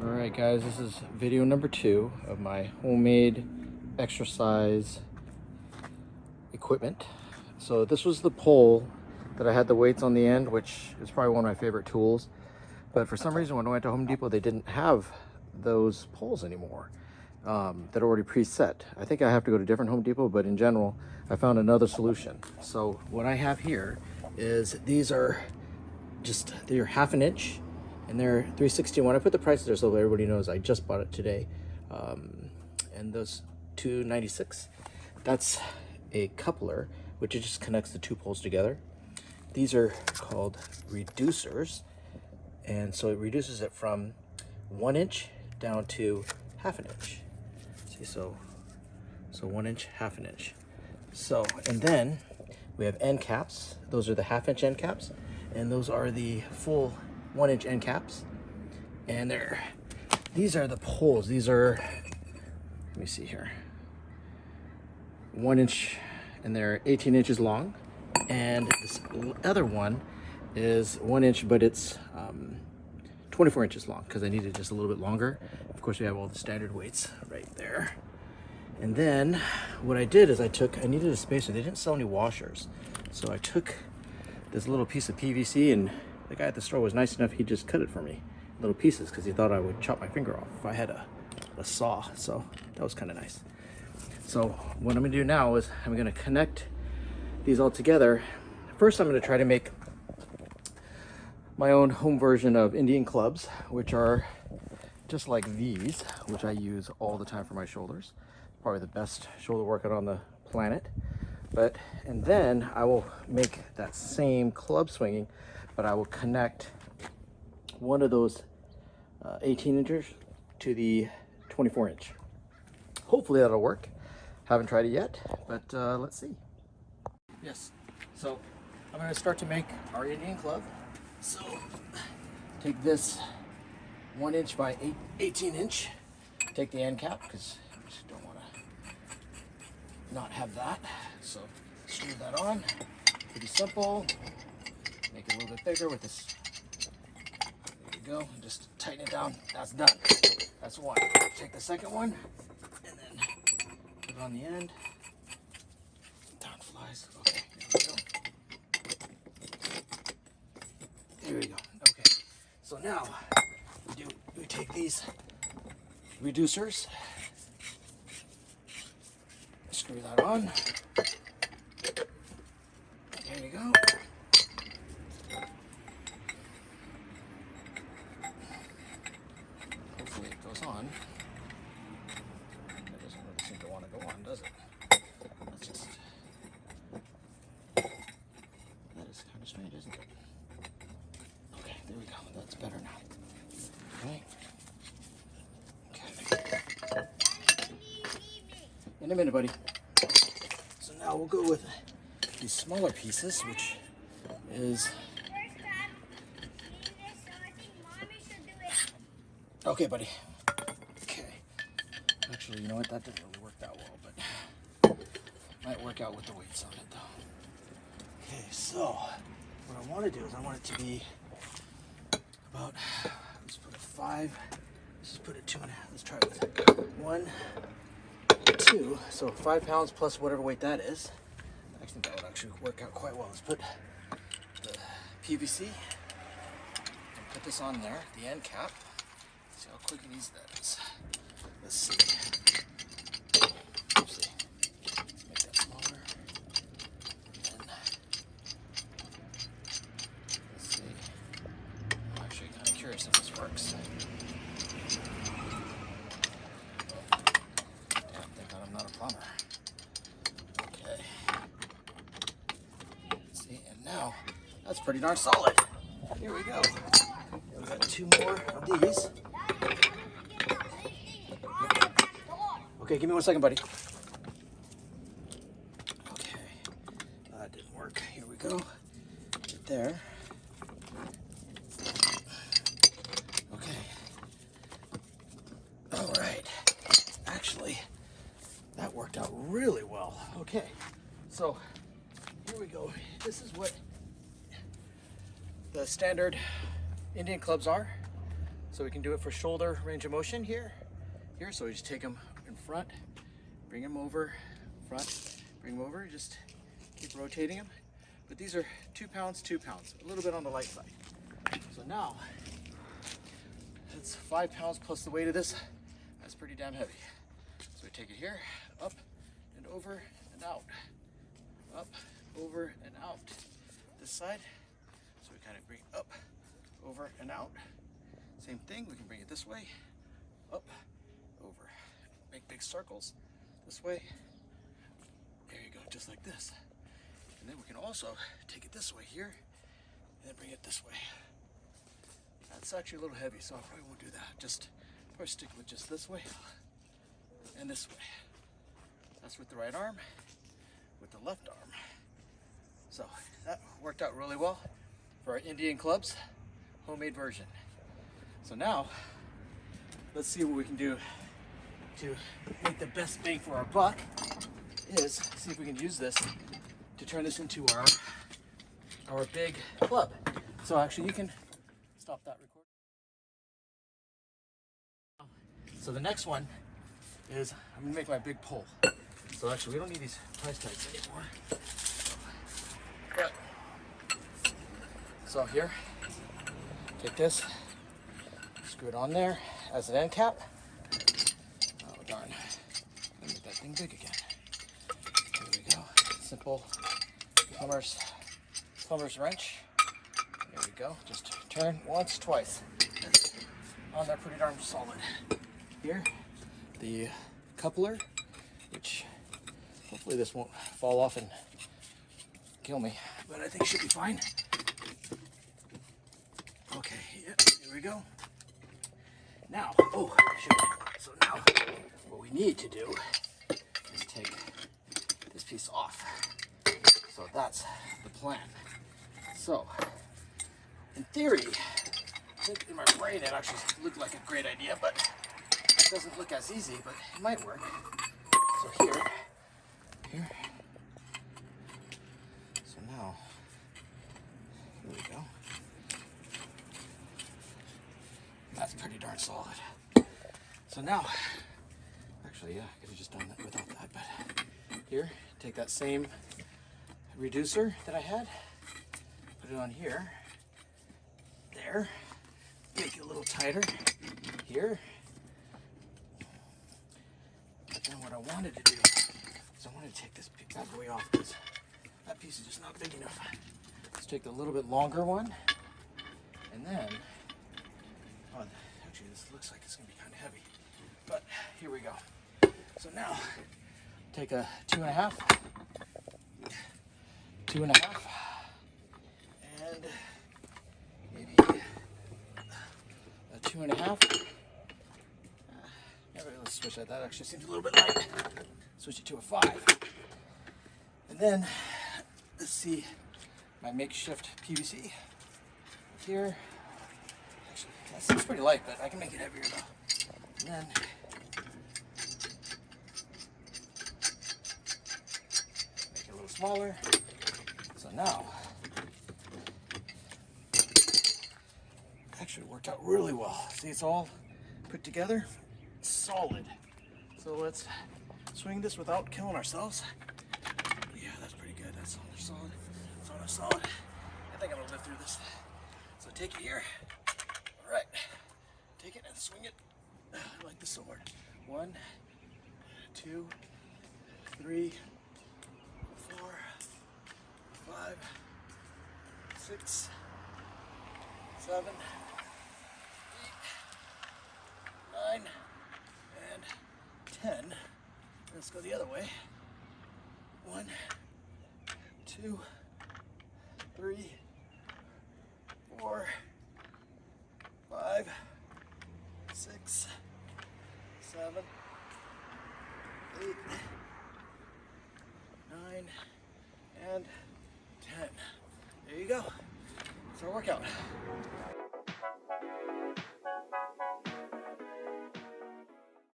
Alright guys, this is video number 2 of my homemade exercise equipment. So this was the pole that I had the weights on the end, which is probably one of my favorite tools. But for some reason when I went to Home Depot, they didn't have those poles anymore that are already preset. I think I have to go to a different Home Depot, but in general, I found another solution. So what I have here is they're half an inch and they're 361. I put the price there so everybody knows I just bought it today. And those 296. That's a coupler, which it just connects the two poles together. These are called reducers, and so it reduces it from 1 inch down to half an inch. See, so 1 inch, half an inch. So, and then we have end caps. Those are the half-inch end caps, and those are the full 1 inch end caps. And these are the poles. These are, let me see here, 1 inch, and they're 18 inches long. And this other one is 1 inch, but it's 24 inches long because I needed just a little bit longer. Of course, we have all the standard weights right there. And then what I did is I needed a spacer. They didn't sell any washers. So I took this little piece of PVC, and the guy at the store was nice enough, he just cut it for me, little pieces, because he thought I would chop my finger off if I had a saw. So that was kind of nice. So what I'm gonna do now is I'm gonna connect these all together. First, I'm gonna try to make my own home version of Indian clubs, which are just like these, which I use all the time for my shoulders. Probably the best shoulder workout on the planet. And then I will make that same club swinging, but I will connect one of those 18 inches to the 24 inch. Hopefully that'll work. Haven't tried it yet, but let's see. Yes, so I'm gonna start to make our Indian club. So take this 1 inch by 18 inch, take the end cap, because I just don't wanna not have that. So screw that on, pretty simple. Make it a little bit bigger with this. There you go, just tighten it down, that's done. That's one. Take the second one, and then put it on the end. Down flies, okay, there we go. There we go, okay. So now, we take these reducers, screw that on. There you go. Hopefully it goes on. It doesn't really seem to want to go on, does it? Let's just... That is kind of strange, isn't it? Okay, there we go. That's better now. Okay. Okay. In a minute, buddy. So now we'll go with these smaller pieces, which is... Okay, buddy. Okay. Actually, you know what? That didn't really work that well, but might work out with the weights on it, though. Okay, so what I want to do is I want it to be about, let's put a 5, let's just put a 2.5. Let's try it with 1, 2, so 5 pounds plus whatever weight that is. I think that would actually work out quite well. Let's put the PVC and put this on there, the end cap. See how quick and easy that is. Let's see. Let's make that smaller. And let's see. I'm actually kind of curious if this works. Thank God I'm not a plumber. Okay. Let's see, and now that's pretty darn solid. Here we go. We got 2 more of these. Okay, give me 1 second, buddy. Okay, that didn't work. Here we go. Right there. Okay. All right. Actually, that worked out really well. Okay, so here we go. This is what the standard Indian clubs are. So we can do it for shoulder range of motion here. So we just take them in front, bring them over, front, bring them over, just keep rotating them. But these are 2 pounds, 2 pounds, a little bit on the light side. So now, it's 5 pounds plus the weight of this. That's pretty damn heavy. So we take it here, up and over and out. Up, over and out. This side, so we kind of bring up, over and out. Same thing, we can bring it this way, up, over. Make big circles this way. There you go, just like this. And then we can also take it this way here, and then bring it this way. That's actually a little heavy, so I probably won't do that. Just probably stick with just this way and this way. That's with the right arm, with the left arm. So that worked out really well for our Indian clubs, homemade version. So now, let's see what we can do to make the best bang for our buck. Is see if we can use this to turn this into our big club. So actually you can stop that recording. So the next one is I'm gonna make my big pole. So actually we don't need these price tags anymore. But, so here, take this, screw it on there as an end cap. Oh darn, let me make that thing big again. There we go, simple plumber's wrench. There we go, just turn once, twice. That's on there pretty darn solid. Here, the coupler, which hopefully this won't fall off and kill me, but I think it should be fine. Okay, yep, here we go. Now, oh, shoot. So now, what we need to do is take this piece off. So that's the plan. So, in theory, I think in my brain it actually looked like a great idea, but it doesn't look as easy, but it might work. So here. So now, here we go. That's pretty darn solid. So now, actually, yeah, I could have just done that without that, but here, take that same reducer that I had, put it on here, there, make it a little tighter here. But then what I wanted to do is I wanted to take this bad boy off because that piece is just not big enough. Let's take the little bit longer one, and then, oh, actually this looks like it's going to be kind of heavy, but here we go. So now, take a 2.5, and maybe a 2.5. Let's switch that. That actually seems a little bit light. Switch it to a 5. And then, let's see my makeshift PVC here. Actually, that seems pretty light, but I can make it heavier though. And then, make it a little smaller. So now, actually worked out really well. See, it's all put together, solid. So let's swing this without killing ourselves. Yeah, that's pretty good. That's solid. That's solid. I think I'm gonna live through this. So take it here. All right. Take it and swing it like the sword. 1, 2, 3, 4, 5, 6, 7, 8, 9, and 10. Let's go the other way. 1, 2, 3, 4, 5, 6, 7, 8, 9, and 10. There you go. It's our workout.